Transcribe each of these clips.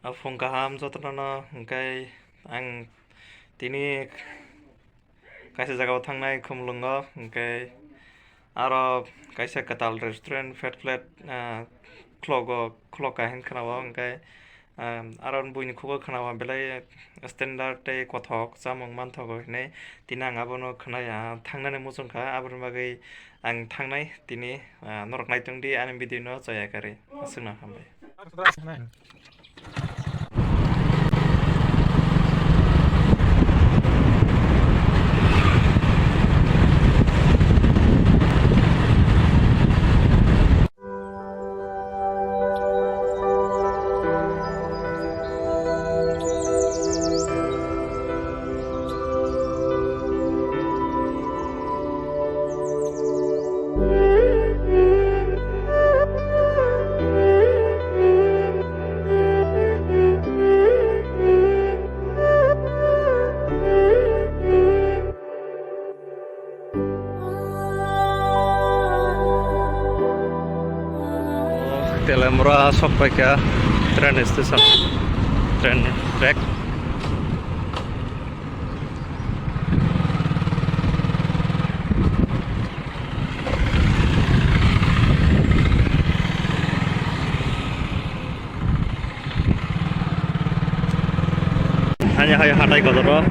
Phone kaham jotono hingkai ang tini kaisa jagao thangnai Khumulwng hingkai aro kaisa katal restaurant plate khloka hin khnao hingkai aro buini khugo khnao belai standard tei kothok chamung manthokgo hinai tini ang abono khnai thangnani muchungkha aboni bagui ang thangnai tini norok naitongdi ani video no chayakari aswk hambai. Telemura Sokpaka train station, train track. Hanya hatai kodoro.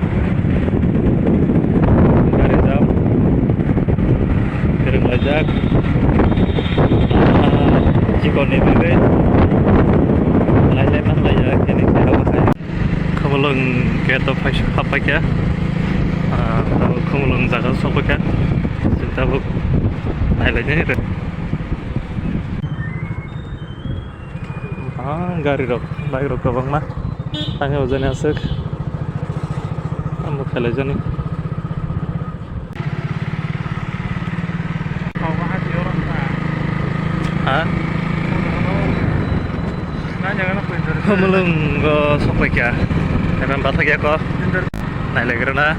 Gari jam. Kirim lajak. Jikoni bebe, lai man lai ya kini kau hai. Khumulwng keto apa kya? Khumulwng jaga sopo kya? Cinta buk, lai lai ni. Gari rok, bike rok kabang mah. Tangi ujani aswk. Ambo khalai jani. Khumulwng Sokpaka eban bathakya ko nailagrana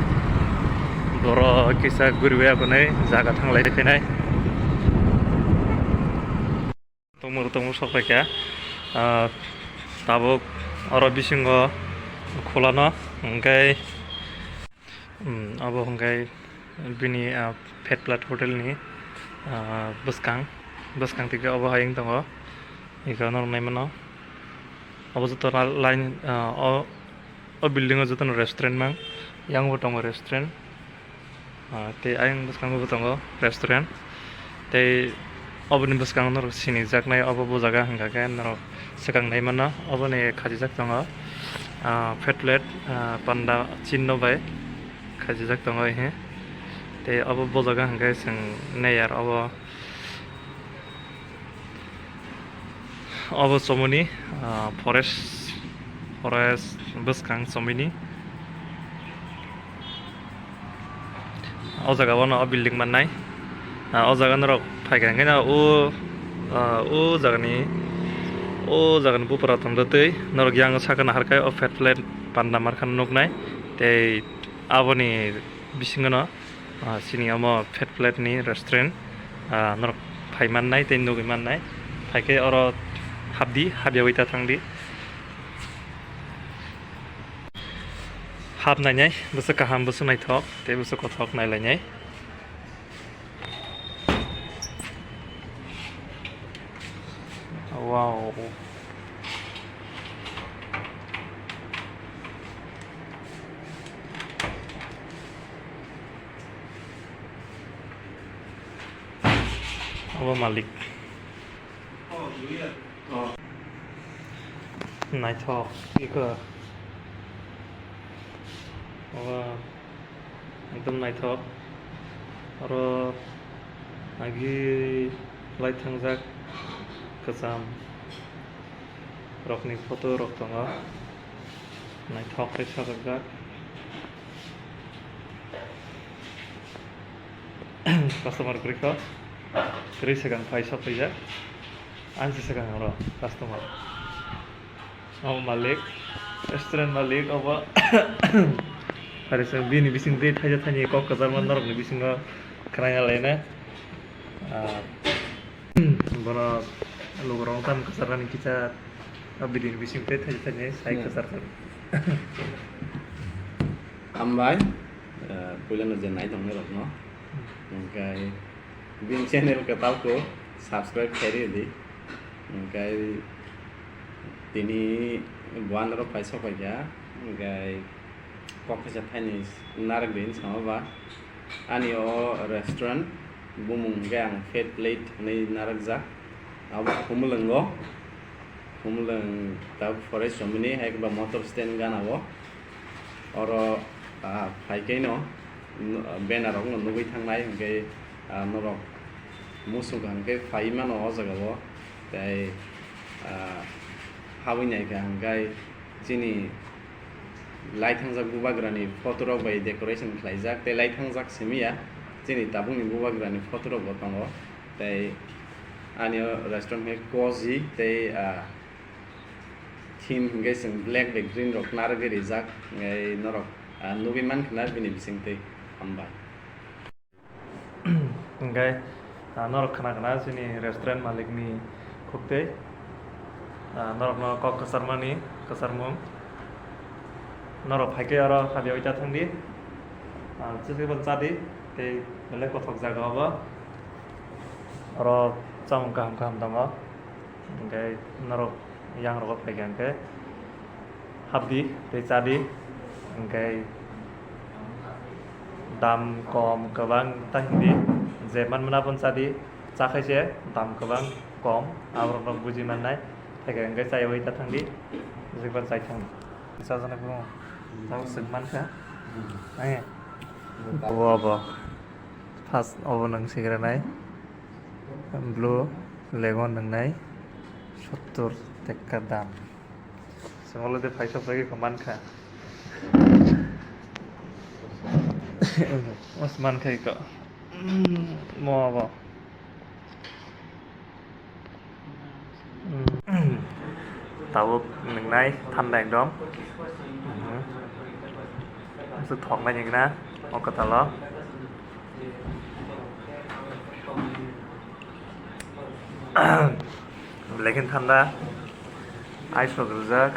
boro kisa guribai abonai jaga thanglai khainai tongmur Sokpaka tabuk oro bisingo khulano hingkai abo hingkai bini plate hotel ni bwskang tike abo hayeng tongo ika nornai mano abo joto line o building o joto restaurant mang yang bo tongo restaurant te ayang bwskang bo tongo restaurant te oboni bwskang nor sini jaknai abo bo jaga hingka ke nor sekang nai mano oboni khajijak tongo plate panda chinno bai khajijak tongo he te abo bo jaga hingka sing nayar abo somoni forest bwskang somoni o jaga bono building mannai o jaga norok phaikha hingkhe o jagani bupara tongdatwi norok yang sakana harkai o plate panda markha nuknai tei aboni bisingo no sini amo plate ni restaurant norok phaimannai tei nugui mannai phaikhe oro habyawi ta thangdi hab nainai busa kaham busa naithok te busa kothok nailainai wow abo malik naithok iko ekdom naithok aro agi lai thangjak kwcham rokni photo rok tongo naithok khe sajokjak customer kwrwi sekang paisa phaijak ansi sekang oro customer abo malik restaurant malik abo harisang bini bising dei thaija thani kok kajarman norokni bisingo khraya laina bono logrong tam kasarani kita बिदिनो बिसिंनिफ्राय थाइसे थाइनै साइ गोसारगोन hambai pulang jenai dong nih no mungkin bin channel ketau ko subscribe kari di mungkin ini buan ro paisa paja mungkin kok bisa tanya narik din sama ba ani o restaurant bumung gang fed plate ni narik za abu Khumulwng go Khumulwng tau forest somni hai ba motor stand gana bo oro faike no banner ong nugui thangnai hingke norok musuk hingke fai mano o jaga bo tai habui nai ka hingkai chini light hangjak bubagrani photo rok bai decoration khlaijak tai light hangjak simia chini tabungni bubagrani photo rok bo tongo tai ani restaurant he cozy tai theme hingke sing black bai green rok narigui rijak ngai norok nugui mankha bini bisingtwi hambai hingkai norok khana khana chini restaurant malik ni khuktai norok no kok kesarmung norok haike aro khabi oita thangdi chisi bon chadi tei belai kothok jaga bo aro chamung kaham kaham tongo hingkai norok yang rok haike hingkai habdi tei chadi hingkai dam kom kobang tahindi je manmana pon chadi chakhaise dam kobang kom abrok no buji mannai haike hingkai chai oita thangdi jikban chai thangdi sajana ko tau sengman ka ai abo pas abo nang sigranai blue legon nang nai 70 tekka dam semolo de paisa lagi keman ka Osman kai kok mau apa tahu nang nai thanda ekdom sự thọt này như thế nào có thể lo लेकिन ठंडा aswk rujak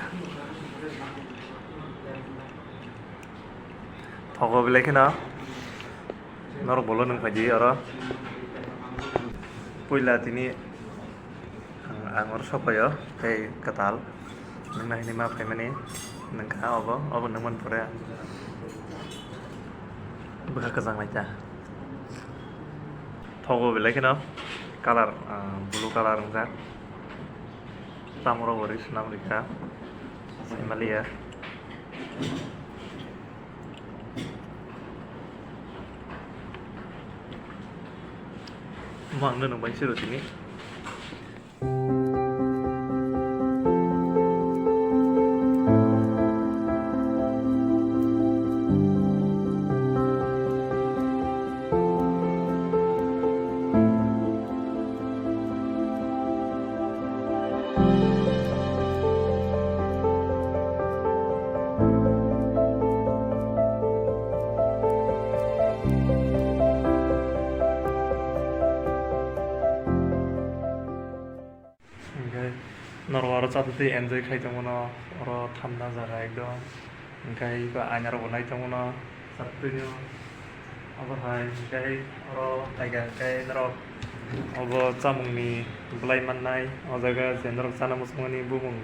thoggo belai kheno norok bolo nung phaji aro puila tini angor sopayo tei katal nungna hini ma phaimani nungkha obo nungman pore bukha kajang laita thoggo belai kheno color blue color ungjak tamro bori sunam rika semalia mang nung bai siru sini norok aro chatute enjoy khai tongmono aro thanda jaga ekdom hingkai aina rok bo nai tongmono chatute abo hai hingkai aro taiga hingkai norok abo chamungni belai mannai o jaga je norok chana musmani bumung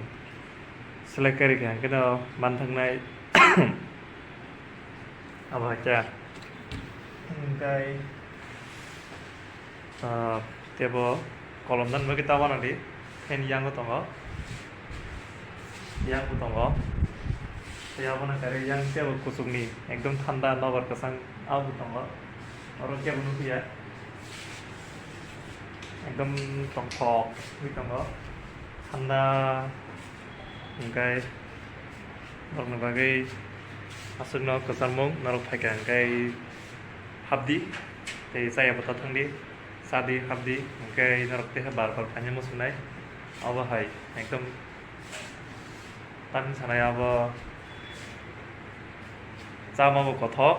select kari ka hingkai no manthangnai abo hacha hingkai tebo kolom dan bagi tawana di fan yang tongo ya bona kare yang tebo kusungni ekdom thanda nobar kasang abu tongo oro kebo nukia ekdom tongthok hui tongo thanda hingkai norokni bagai aswkno kesarmung norok phaika hingkai habdi tei chaya bota thangdi sadi habdi hingkai norok teha bar phaina musunai abo hai ekdom tan sanai abo chama bo kothok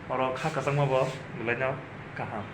oro kha kasang bo belai no kaham